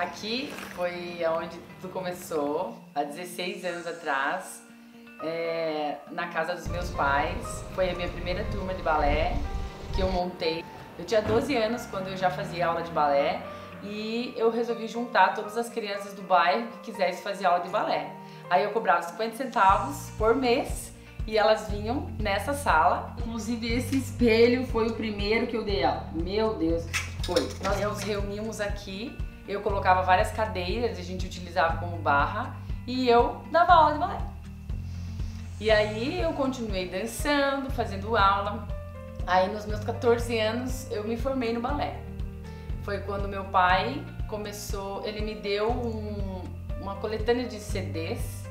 Aqui foi onde tudo começou, há 16 anos atrás, na casa dos meus pais. Foi a minha primeira turma de balé que eu montei. Eu tinha 12 anos quando eu já fazia aula de balé e eu resolvi juntar todas as crianças do bairro que quisessem fazer aula de balé. Aí eu cobrava 50 centavos por mês e elas vinham nessa sala. Inclusive esse espelho foi o primeiro que eu dei aula. Meu Deus, foi. Nós nos reuníamos aqui, eu colocava várias cadeiras, a gente utilizava como barra e eu dava aula de balé. E aí eu continuei dançando, fazendo aula. Aí nos meus 14 anos eu me formei no balé. Foi quando meu pai começou, ele me deu uma coletânea de CDs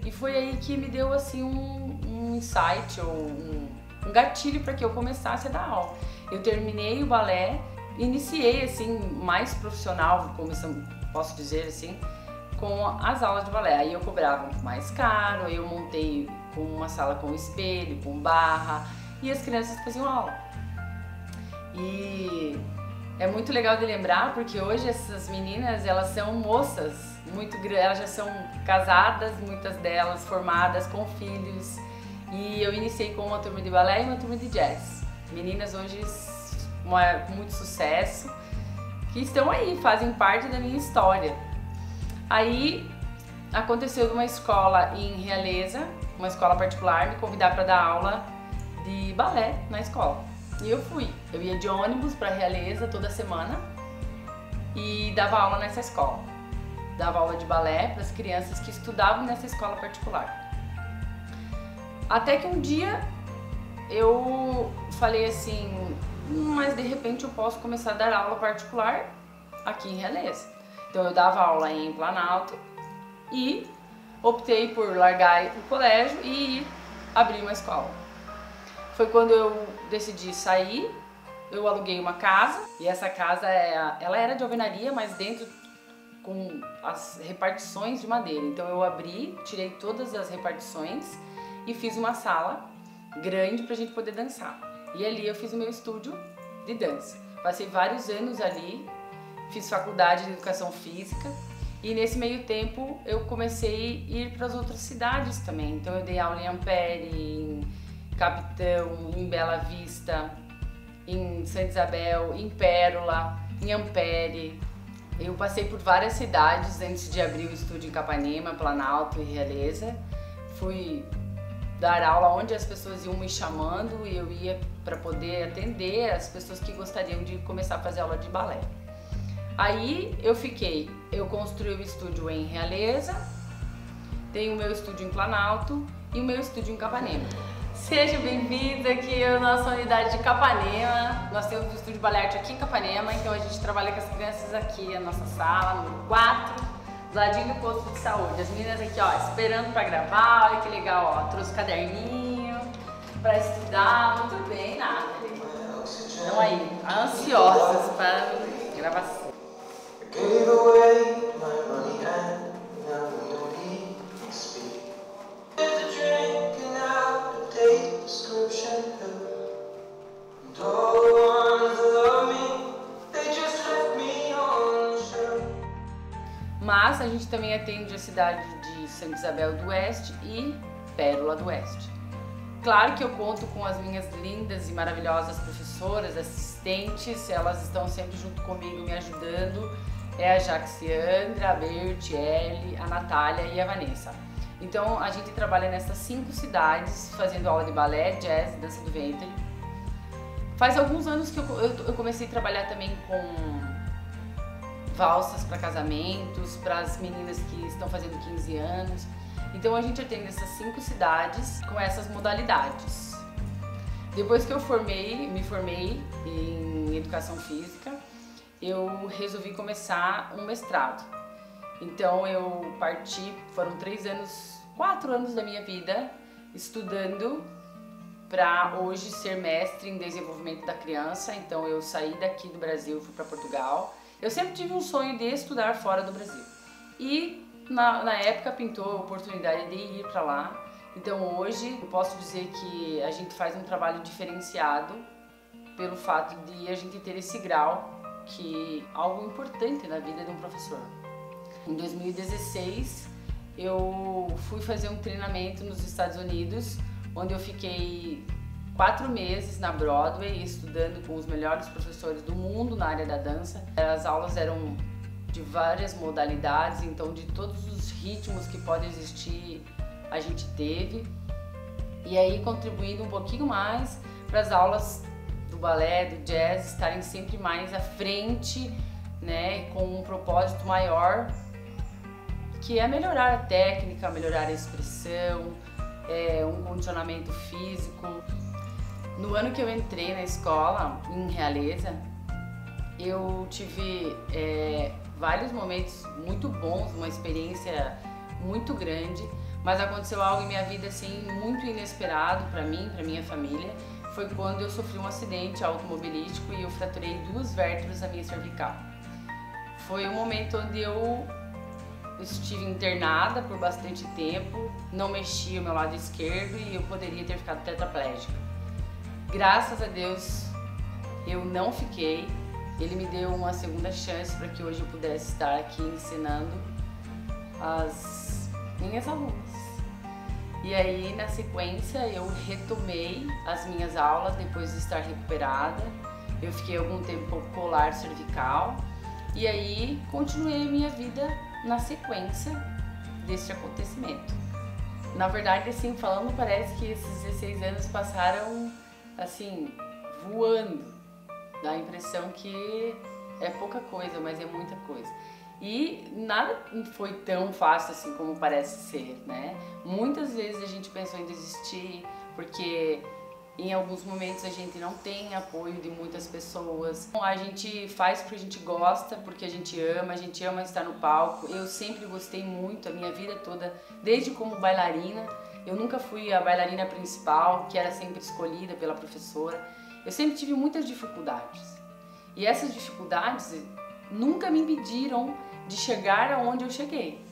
e foi aí que me deu assim um insight ou um gatilho para que eu começasse a dar aula. Eu terminei o balé, iniciei assim mais profissional, como posso dizer assim, com as aulas de balé. Aí eu cobrava mais caro, eu montei com uma sala com espelho, com barra e as crianças faziam aula. E é muito legal de lembrar porque hoje essas meninas, elas são moças muito grandes, elas já são casadas, muitas delas formadas com filhos. E eu iniciei com uma turma de balé e uma turma de jazz. Meninas hoje com muito sucesso, que estão aí, fazem parte da minha história. Aí aconteceu uma escola em Realeza, uma escola particular, me convidar para dar aula de balé na escola. E eu fui. Eu ia de ônibus para Realeza toda semana e dava aula nessa escola. Dava aula de balé para as crianças que estudavam nessa escola particular. Até que um dia eu falei assim, mas de repente eu posso começar a dar aula particular aqui em Realeza. Então eu dava aula em Planalto e optei por largar o colégio e ir abrir uma escola. Foi quando eu decidi sair, eu aluguei uma casa e essa casa ela era de alvenaria, mas dentro com as repartições de madeira. Então eu abri, tirei todas as repartições e fiz uma sala grande pra gente poder dançar. E ali eu fiz o meu estúdio de dança. Passei vários anos ali, fiz faculdade de educação física e nesse meio tempo eu comecei a ir para as outras cidades também. Então eu dei aula em Ampere, em Capitão, em Bela Vista, em Santa Isabel, em Pérola, em Ampere. Eu passei por várias cidades antes de abrir o estúdio em Capanema, Planalto e Realeza. Fui dar aula onde as pessoas iam me chamando e eu ia para poder atender as pessoas que gostariam de começar a fazer aula de balé. Aí eu construí o estúdio em Realeza, tenho o meu estúdio em Planalto e o meu estúdio em Capanema. Seja bem-vindo aqui à nossa unidade de Capanema. Nós temos o estúdio Balé Arte aqui em Capanema, então a gente trabalha com as crianças aqui, a nossa sala, número 4, do ladinho do posto de saúde. As meninas aqui, ó, esperando para gravar, olha que legal, ó, trouxe caderninho para estudar, muito bem, nada. Então aí, ansiosas para gravação. Mas a gente também atende a cidade de Santa Isabel do Oeste e Pérola do Oeste. Claro que eu conto com as minhas lindas e maravilhosas professoras, assistentes, elas estão sempre junto comigo me ajudando. É a Jaxiandra, a Bertiele, a Natália e a Vanessa. Então a gente trabalha nessas 5 cidades fazendo aula de balé, jazz, dança do ventre. Faz alguns anos que eu comecei a trabalhar também com valsas para casamentos, para as meninas que estão fazendo 15 anos. Então a gente atende essas 5 cidades com essas modalidades. Depois que eu me formei em educação física, eu resolvi começar um mestrado. Então eu foram 4 anos da minha vida estudando para hoje ser mestre em desenvolvimento da criança. Então eu saí daqui do Brasil, fui para Portugal. Eu sempre tive um sonho de estudar fora do Brasil e na época pintou a oportunidade de ir para lá. Então hoje eu posso dizer que a gente faz um trabalho diferenciado pelo fato de a gente ter esse grau algo importante na vida de um professor. Em 2016, eu fui fazer um treinamento nos Estados Unidos, onde eu fiquei 4 meses na Broadway estudando com os melhores professores do mundo na área da dança. As aulas eram de várias modalidades, então de todos os ritmos que podem existir a gente teve. E aí contribuindo um pouquinho mais para as aulas do balé, do jazz estarem sempre mais à frente, né, com um propósito maior, que é melhorar a técnica, melhorar a expressão, um condicionamento físico. No ano que eu entrei na escola, em Realeza, eu tive vários momentos muito bons, uma experiência muito grande, mas aconteceu algo em minha vida assim muito inesperado para mim, para minha família. Foi quando eu sofri um acidente automobilístico e eu fraturei 2 vértebras da minha cervical. Foi um momento onde eu estive internada por bastante tempo, não mexia o meu lado esquerdo e eu poderia ter ficado tetraplégica. Graças a Deus eu não fiquei, ele me deu uma segunda chance para que hoje eu pudesse estar aqui ensinando as minhas alunas. E aí na sequência eu retomei as minhas aulas depois de estar recuperada. Eu fiquei algum tempo com colar cervical e aí continuei a minha vida na sequência deste acontecimento. Na verdade, assim, falando, parece que esses 16 anos passaram assim, voando. Dá a impressão que é pouca coisa, mas é muita coisa. E nada foi tão fácil assim como parece ser, né? Muitas vezes a gente pensou em desistir, porque em alguns momentos a gente não tem apoio de muitas pessoas. A gente faz porque a gente gosta, porque a gente ama estar no palco. Eu sempre gostei muito, a minha vida toda, desde como bailarina. Eu nunca fui a bailarina principal, que era sempre escolhida pela professora. Eu sempre tive muitas dificuldades. E essas dificuldades nunca me impediram de chegar aonde eu cheguei.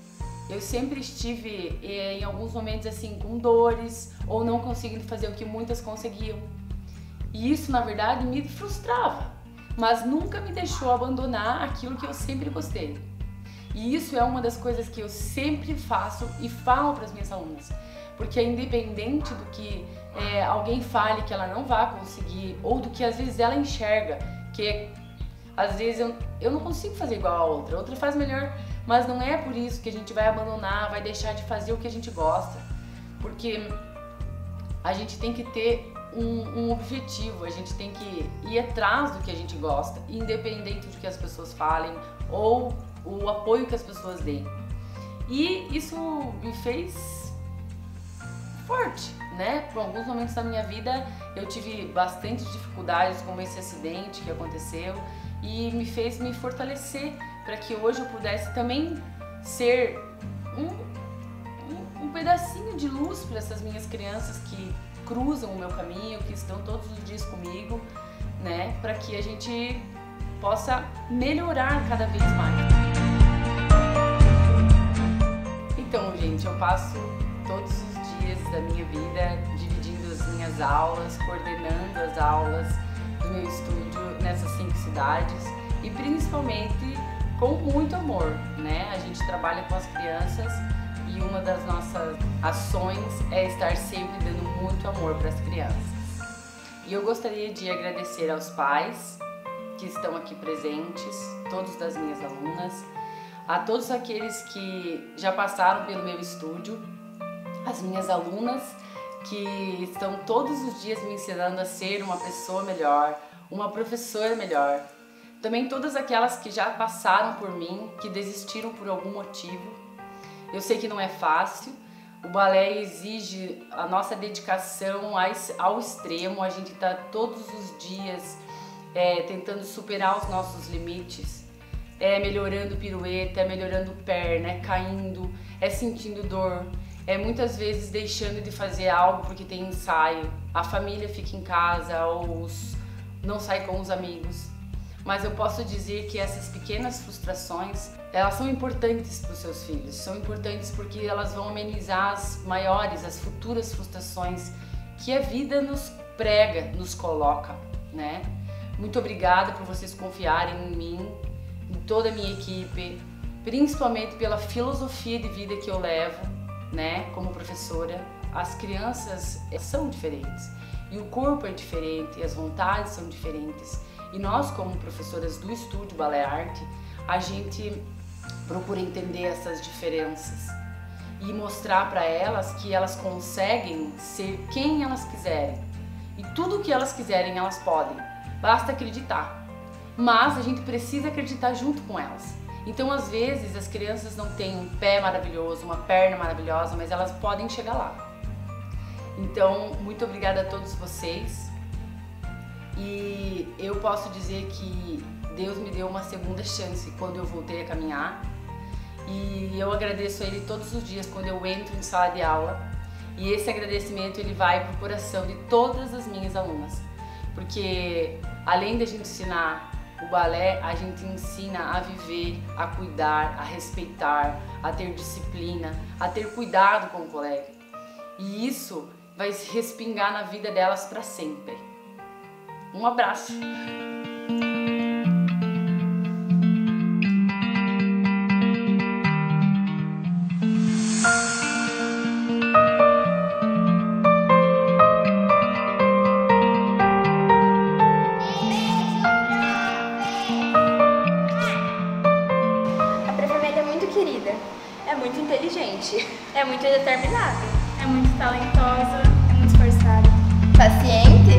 Eu sempre estive em alguns momentos assim com dores ou não conseguindo fazer o que muitas conseguiam. E isso, na verdade, me frustrava, mas nunca me deixou abandonar aquilo que eu sempre gostei. E isso é uma das coisas que eu sempre faço e falo para as minhas alunas. Porque independente do que alguém fale que ela não vai conseguir, ou do que às vezes ela enxerga, que às vezes eu não consigo fazer igual a outra faz melhor, mas não é por isso que a gente vai abandonar, vai deixar de fazer o que a gente gosta. Porque a gente tem que ter um objetivo, a gente tem que ir atrás do que a gente gosta, independente do que as pessoas falem ou o apoio que as pessoas deem. E isso me fez forte, né? Por alguns momentos da minha vida eu tive bastante dificuldades, como esse acidente que aconteceu, e me fez me fortalecer para que hoje eu pudesse também ser um pedacinho de luz para essas minhas crianças que cruzam o meu caminho, que estão todos os dias comigo, né? Para que a gente possa melhorar cada vez mais. Então, gente, eu passo todos os dias da minha vida dividindo as minhas aulas, coordenando as aulas do meu estúdio nessas 5 cidades e principalmente com muito amor, né? A gente trabalha com as crianças e uma das nossas ações é estar sempre dando muito amor para as crianças. E eu gostaria de agradecer aos pais que estão aqui presentes, todos das minhas alunas, a todos aqueles que já passaram pelo meu estúdio, as minhas alunas que estão todos os dias me ensinando a ser uma pessoa melhor, uma professora melhor. Também todas aquelas que já passaram por mim, que desistiram por algum motivo. Eu sei que não é fácil, o balé exige a nossa dedicação ao extremo, a gente está todos os dias tentando superar os nossos limites, melhorando pirueta, melhorando perna, caindo, sentindo dor, muitas vezes deixando de fazer algo porque tem ensaio, a família fica em casa ou não sai com os amigos. Mas eu posso dizer que essas pequenas frustrações, elas são importantes para os seus filhos, são importantes porque elas vão amenizar as maiores, as futuras frustrações que a vida nos prega, nos coloca, né? Muito obrigada por vocês confiarem em mim, em toda a minha equipe, principalmente pela filosofia de vida que eu levo, né, como professora. As crianças são diferentes e o corpo é diferente, e as vontades são diferentes. E nós, como professoras do Estúdio Balé Arte, a gente procura entender essas diferenças e mostrar para elas que elas conseguem ser quem elas quiserem. E tudo o que elas quiserem, elas podem. Basta acreditar. Mas a gente precisa acreditar junto com elas. Então, às vezes, as crianças não têm um pé maravilhoso, uma perna maravilhosa, mas elas podem chegar lá. Então, muito obrigada a todos vocês. E eu posso dizer que Deus me deu uma segunda chance quando eu voltei a caminhar. E eu agradeço a Ele todos os dias quando eu entro em sala de aula. E esse agradecimento ele vai para o coração de todas as minhas alunas. Porque além de a gente ensinar o balé, a gente ensina a viver, a cuidar, a respeitar, a ter disciplina, a ter cuidado com o colega. E isso vai se respingar na vida delas para sempre. Um abraço! É muito inteligente. É muito determinada. É muito talentosa, é muito esforçada. Paciente?